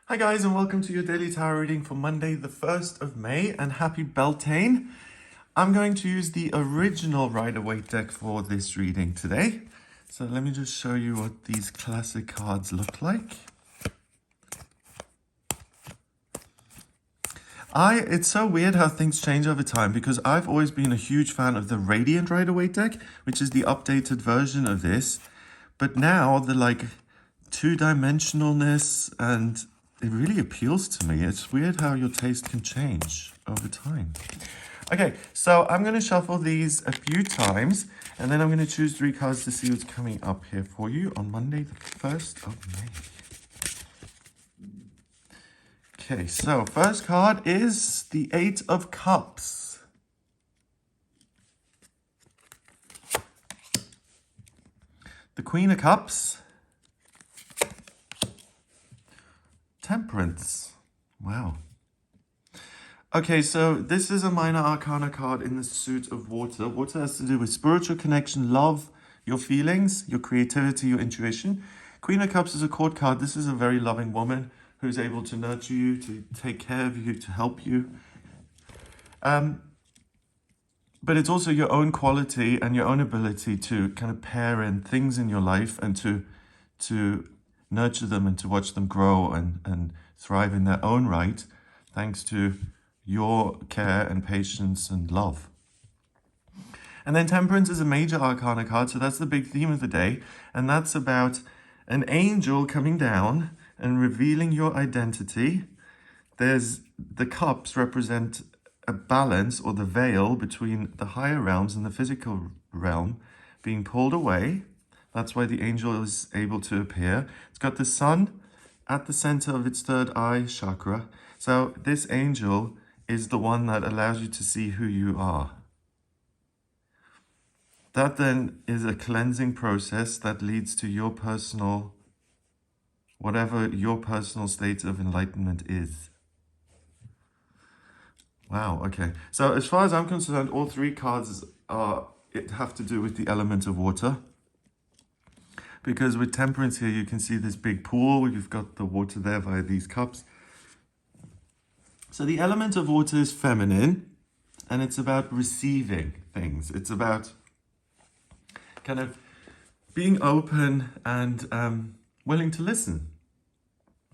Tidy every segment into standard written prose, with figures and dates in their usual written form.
Hi guys, and welcome to your daily tarot reading for Monday the 1st of May, and happy Beltane. I'm going to use the original Rider-Waite deck for this reading today. So let me just show you what these classic cards look like. It's so weird how things change over time, because I've always been a huge fan of the Radiant Rider-Waite deck, which is the updated version of this. But now the two-dimensionalness, and it really appeals to me. It's weird how your taste can change over time. Okay, so I'm going to shuffle these a few times, and then I'm going to choose 3 cards to see what's coming up here for you on Monday, the 1st of May. Okay, so first card is the 8 of Cups. The Queen of Cups. Temperance. Wow. Okay, so this is a minor arcana card in the suit of water. Water has to do with spiritual connection, love, your feelings, your creativity, your intuition. Queen of Cups is a court card. This is a very loving woman who's able to nurture you, to take care of you, to help you. But it's also your own quality and your own ability to kind of pair in things in your life and to nurture them and to watch them grow and thrive in their own right, thanks to your care and patience and love. And then Temperance is a major arcana card, so that's the big theme of the day, and that's about an angel coming down and revealing your identity. There's the cups represent a balance, or the veil between the higher realms and the physical realm being pulled away. That's why the angel is able to appear. It's got the sun at the center of its third eye chakra. So this angel is the one that allows you to see who you are. That then is a cleansing process that leads to your personal, whatever your personal state of enlightenment is. Wow, okay. So as far as I'm concerned, all 3 cards have to do with the element of water. Because with Temperance here, you can see this big pool. You've got the water there via these cups. So the element of water is feminine, and it's about receiving things. It's about kind of being open and willing to listen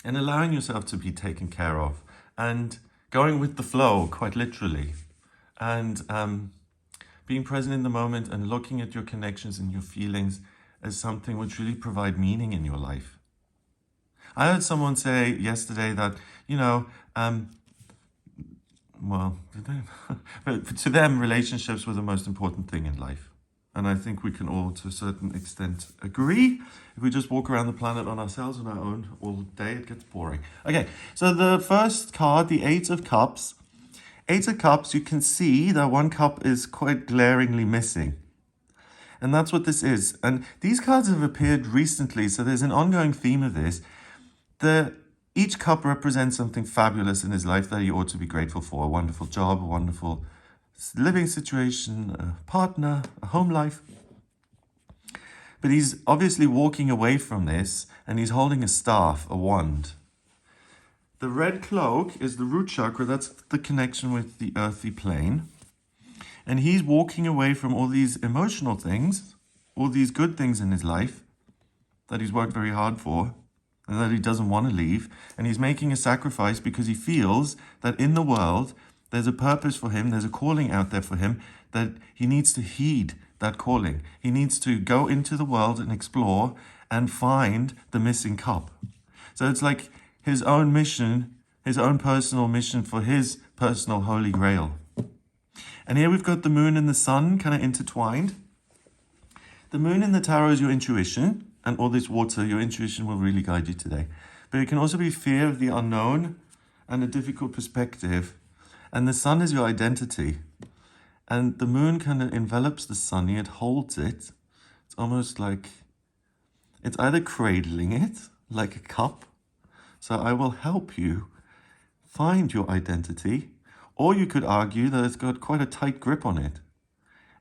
and allowing yourself to be taken care of and going with the flow, quite literally, and being present in the moment and looking at your connections and your feelings as something which really provide meaning in your life. I heard someone say yesterday that, but to them, relationships were the most important thing in life. And I think we can all, to a certain extent, agree. If we just walk around the planet on ourselves, on our own, all day, it gets boring. Okay, so the first card, the 8 of Cups. 8 of Cups, you can see that one cup is quite glaringly missing. And that's what this is. And these cards have appeared recently, so there's an ongoing theme of this. Each cup represents something fabulous in his life that he ought to be grateful for. A wonderful job, a wonderful living situation, a partner, a home life. But he's obviously walking away from this, and he's holding a staff, a wand. The red cloak is the root chakra. That's the connection with the earthy plane. And he's walking away from all these emotional things, all these good things in his life that he's worked very hard for and that he doesn't want to leave. And he's making a sacrifice because he feels that in the world, there's a purpose for him, there's a calling out there for him, that he needs to heed that calling. He needs to go into the world and explore and find the missing cup. So it's like his own mission, his own personal mission for his personal holy grail. And here we've got the moon and the sun kind of intertwined. The moon in the tarot is your intuition, and all this water, your intuition will really guide you today. But it can also be fear of the unknown and a difficult perspective. And the sun is your identity. And the moon kind of envelops the sun, it holds it. It's almost like, it's either cradling it, like a cup. So I will help you find your identity. Or you could argue that it's got quite a tight grip on it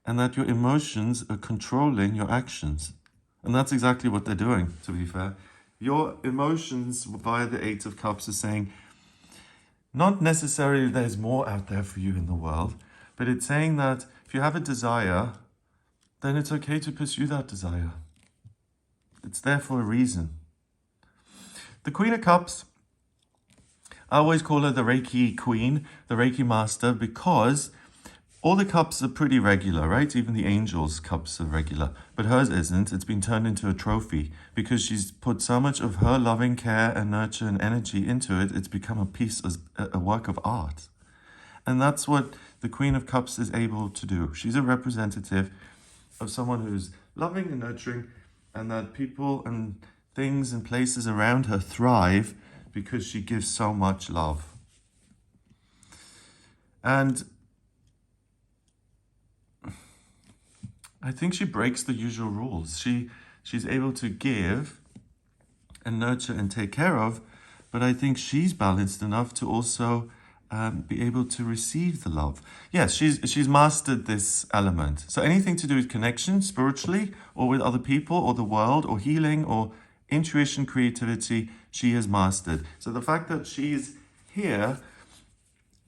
and that your emotions are controlling your actions. And that's exactly what they're doing, to be fair. Your emotions via the Eight of Cups are saying, not necessarily there's more out there for you in the world, but it's saying that if you have a desire, then it's okay to pursue that desire. It's there for a reason. The Queen of Cups, I always call her the Reiki Queen, the Reiki Master, because all the cups are pretty regular, right? Even the angels' cups are regular, but hers isn't. It's been turned into a trophy because she's put so much of her loving care and nurture and energy into it. It's become a piece, a work of art. And that's what the Queen of Cups is able to do. She's a representative of someone who's loving and nurturing, and that people and things and places around her thrive because she gives so much love. And I think she breaks the usual rules. She's able to give and nurture and take care of, but I think she's balanced enough to also be able to receive the love. Yes, she's mastered this element. So anything to do with connection spiritually or with other people or the world or healing or intuition, creativity, she has mastered. So the fact that she's here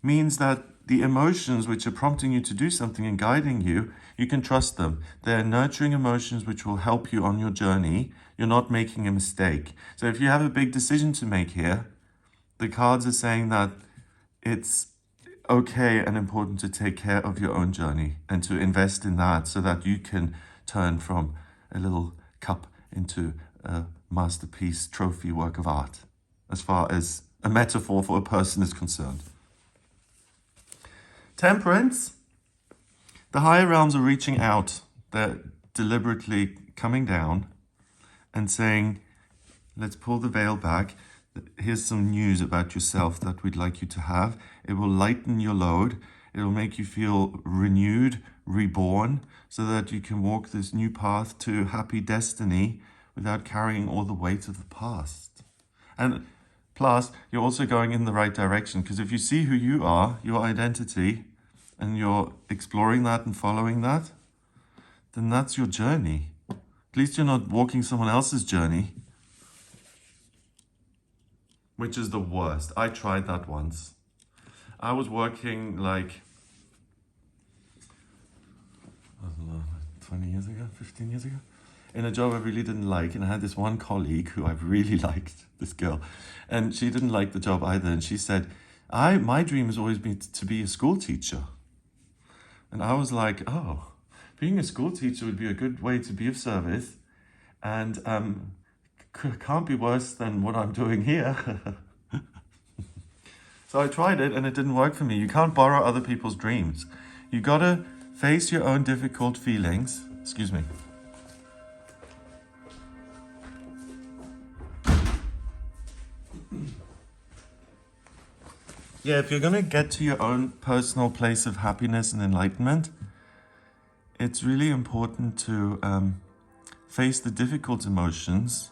means that the emotions which are prompting you to do something and guiding you, you can trust them. They're nurturing emotions which will help you on your journey. You're not making a mistake. So if you have a big decision to make here, the cards are saying that it's okay and important to take care of your own journey and to invest in that so that you can turn from a little cup into a masterpiece, trophy, work of art, as far as a metaphor for a person is concerned. Temperance, the higher realms are reaching out. They're deliberately coming down and saying, let's pull the veil back. Here's some news about yourself that we'd like you to have. It will lighten your load. It will make you feel renewed, reborn, so that you can walk this new path to happy destiny without carrying all the weight of the past. And plus, you're also going in the right direction, because if you see who you are, your identity, and you're exploring that and following that, then that's your journey. At least you're not walking someone else's journey, which is the worst. I tried that once. I was working like, I don't know, 20 years ago, 15 years ago, in a job I really didn't like. And I had this one colleague who I really liked, this girl. And she didn't like the job either. And she said, my dream has always been to be a school teacher. And I was like, oh, being a school teacher would be a good way to be of service. And can't be worse than what I'm doing here. So I tried it and it didn't work for me. You can't borrow other people's dreams. You gotta face your own difficult feelings. Excuse me. Yeah, if you're gonna get to your own personal place of happiness and enlightenment, it's really important to face the difficult emotions,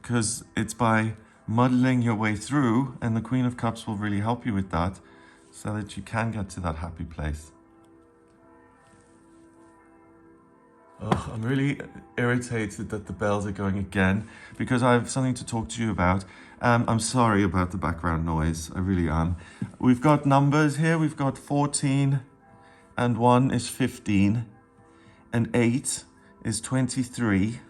because it's by muddling your way through, and the Queen of Cups will really help you with that, so that you can get to that happy place. Oh, I'm really irritated that the bells are going again, because I have something to talk to you about. I'm sorry about the background noise, I really am. We've got numbers here. We've got 14 and 1 is 15 and 8 is 23.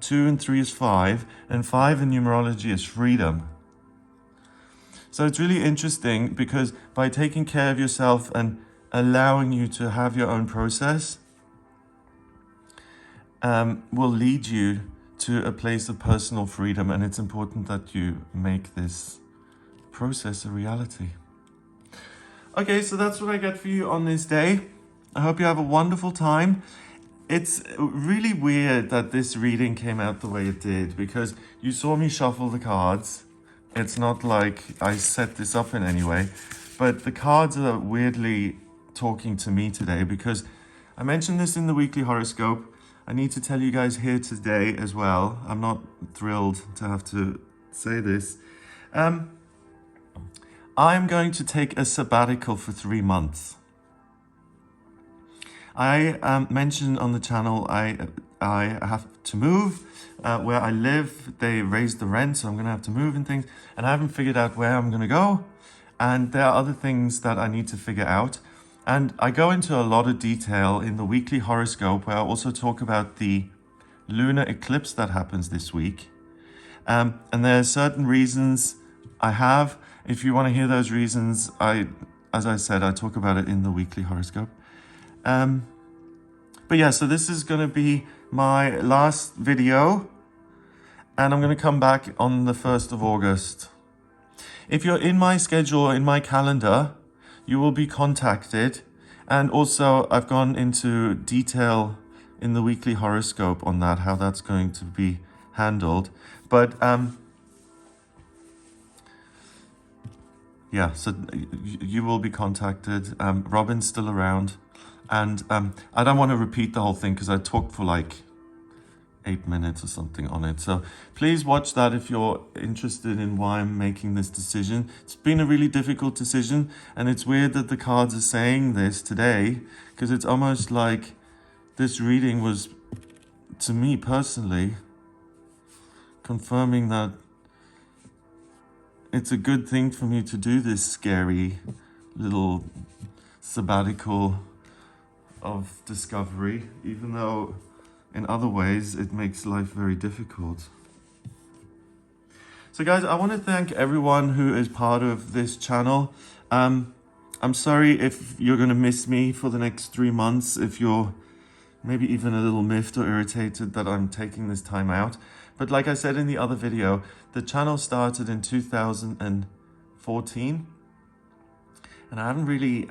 2 and 3 is 5, and 5 in numerology is freedom. So it's really interesting, because by taking care of yourself and allowing you to have your own process will lead you to a place of personal freedom, and it's important that you make this process a reality. Okay, so that's what I get for you on this day. I hope you have a wonderful time. It's really weird that this reading came out the way it did, because you saw me shuffle the cards. It's not like I set this up in any way, but the cards are weirdly talking to me today, because I mentioned this in the weekly horoscope. I need to tell you guys here today as well. I'm not thrilled to have to say this. I'm going to take a sabbatical for 3 months. I mentioned on the channel, I I have to move. Where I live, they raised the rent, so I'm going to have to move and things. And I haven't figured out where I'm going to go. And there are other things that I need to figure out. And I go into a lot of detail in the weekly horoscope, where I also talk about the lunar eclipse that happens this week. And there are certain reasons I have. If you want to hear those reasons, as I said, I talk about it in the weekly horoscope. But yeah, so this is going to be my last video, and I'm going to come back on the 1st of August. If you're in my schedule, in my calendar, you will be contacted. And also, I've gone into detail in the weekly horoscope on that, how that's going to be handled. But yeah, so you will be contacted. Robin's still around. And I don't want to repeat the whole thing because I talked for like 8 minutes or something on it. So please watch that if you're interested in why I'm making this decision. It's been a really difficult decision, and it's weird that the cards are saying this today, because it's almost like this reading was, to me personally, confirming that it's a good thing for me to do this scary little sabbatical of discovery, even though in other ways it makes life very difficult. So guys, I want to thank everyone who is part of this channel. I'm sorry if you're going to miss me for the next 3 months, if you're maybe even a little miffed or irritated that I'm taking this time out. But like I said in the other video, the channel started in 2014, and I haven't really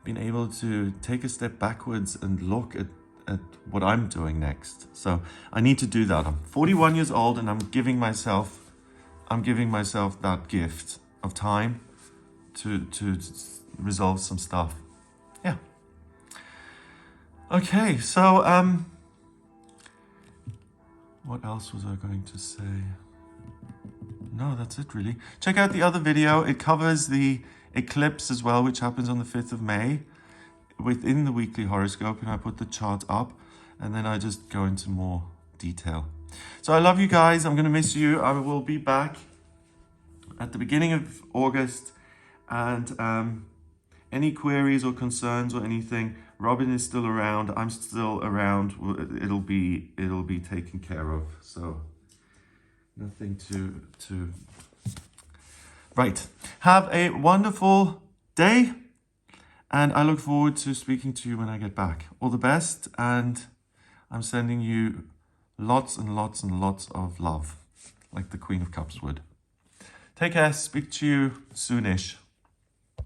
been able to take a step backwards and look at what I'm doing next. So I need to do that. I'm 41 years old, and I'm giving myself that gift of time to resolve some stuff. Yeah. Okay, so what else was I going to say? No, that's it really. Check out the other video. It covers the eclipse as well, which happens on the 5th of May within the weekly horoscope, and I put the chart up, and then I just go into more detail. So I love you guys. I'm going to miss you. I will be back at the beginning of August, and any queries or concerns or anything, Robin is still around. I'm still around. It'll be taken care of. So nothing to right. Have a wonderful day, and I look forward to speaking to you when I get back. All the best, and I'm sending you lots and lots and lots of love, like the Queen of Cups would. Take care. Speak to you soonish.